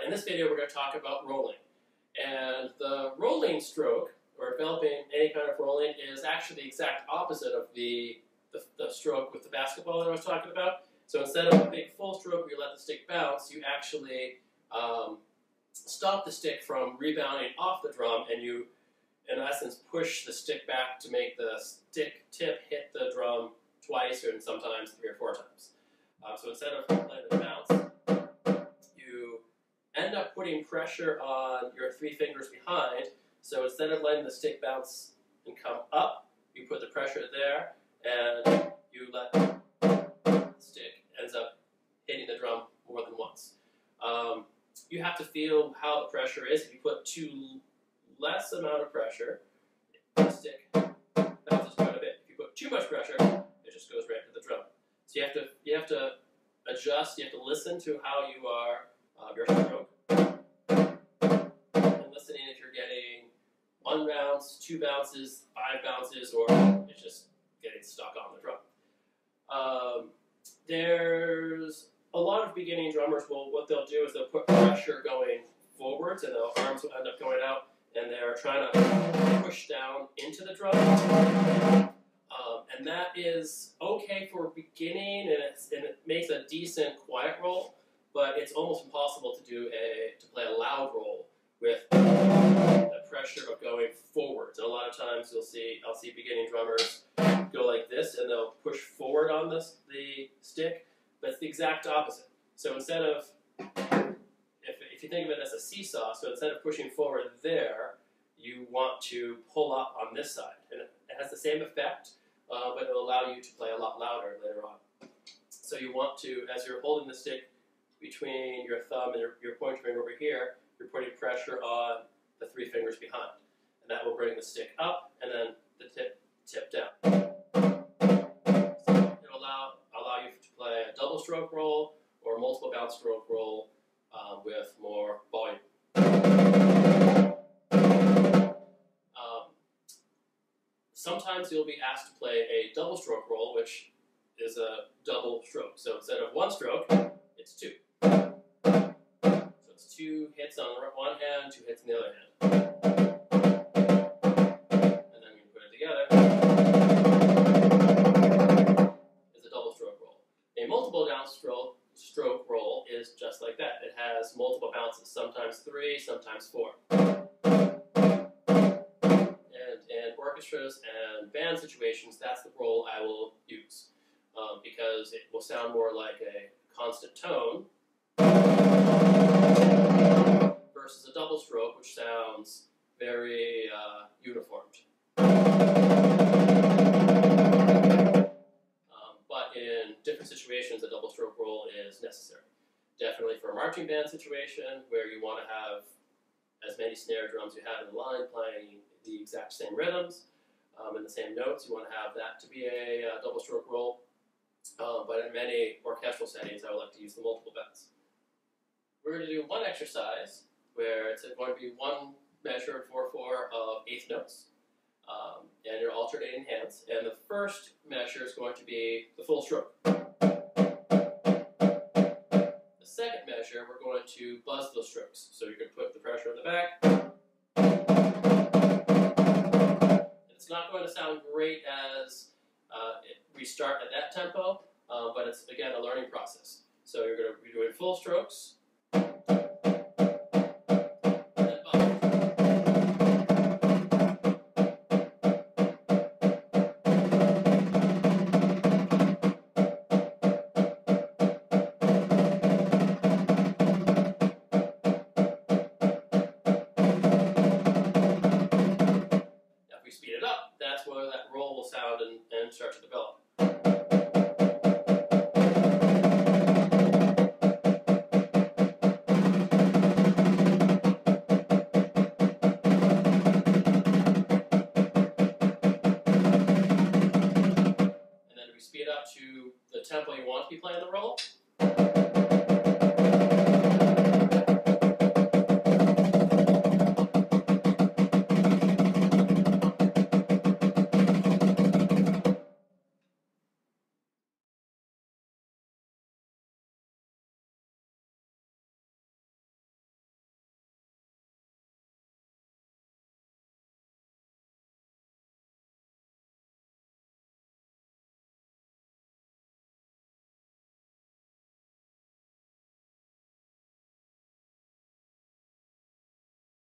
In this video, we're going to talk about rolling. And the rolling stroke, or developing any kind of rolling, is actually the exact opposite of the stroke with the basketball that I was talking about. So instead of a big full stroke where you let the stick bounce, you actually stop the stick from rebounding off the drum, and you, in essence, push the stick back to make the stick tip hit the drum twice, or sometimes 3 or 4 times. So instead of letting it bounce, you end up putting pressure on your 3 fingers behind. So instead of letting the stick bounce and come up, you put the pressure there, and you let the stick ends up hitting the drum more than once. You have to feel how the pressure is. If you put too less amount of pressure, the stick bounces quite a bit. If you put too much pressure, it just goes right to the drum. So you have to adjust. You have to listen to how you are your stroke, and listening if you're getting 1 bounce, 2 bounces, 5 bounces, or it's just getting stuck on the drum. There's a lot of beginning drummers what they'll do is they'll put pressure going forwards, and their arms will end up going out, and they're trying to push down into the drum. And that is okay for beginning, and it makes a decent quiet roll, but it's almost impossible to play a loud roll with the pressure of going forwards. And a lot of times I'll see beginning drummers go like this, and they'll push forward on the stick, but it's the exact opposite. So instead of, if you think of it as a seesaw, so instead of pushing forward there, you want to pull up on this side. And it has the same effect, but it will allow you to play a lot louder later on. So you want to, as you're holding the stick between your thumb and your pointer finger over here, you're putting pressure on the 3 fingers behind. And that will bring the stick up, and then the tip down. So it'll allow you to play a double stroke roll or a multiple bounce stroke roll with more volume. Sometimes you'll be asked to play a double stroke roll, which is a double stroke. So instead of 1 stroke, it's 2. So it's 2 hits on one hand, 2 hits on the other hand. And then when you put it together, it's a double stroke roll. A multiple bounce stroke roll is just like that. It has multiple bounces, sometimes 3, sometimes 4. In orchestras and band situations, that's the roll I will use, because it will sound more like a constant tone versus a double stroke, which sounds very uniformed. But in different situations, a double stroke roll is necessary. Definitely for a marching band situation where you want to have as many snare drums you have in the line playing the exact same rhythms and the same notes, you want to have that to be a double stroke roll. But in many orchestral settings, I would like to use the multiple bounce. We're going to do one exercise where it's going to be 1 measure 4/4 of 1/8 notes, and you're alternating hands. And the first measure is going to be the full stroke. The second measure, we're going to buzz those strokes. So you're going to put the pressure on the back. It's not going to sound great as we start at that tempo, but it's, again, a learning process. So you're going to be doing full strokes, and then buzz. Now if we speed it up, that's where that roll will sound and start to develop. And then we speed up to the tempo you want to be playing the roll.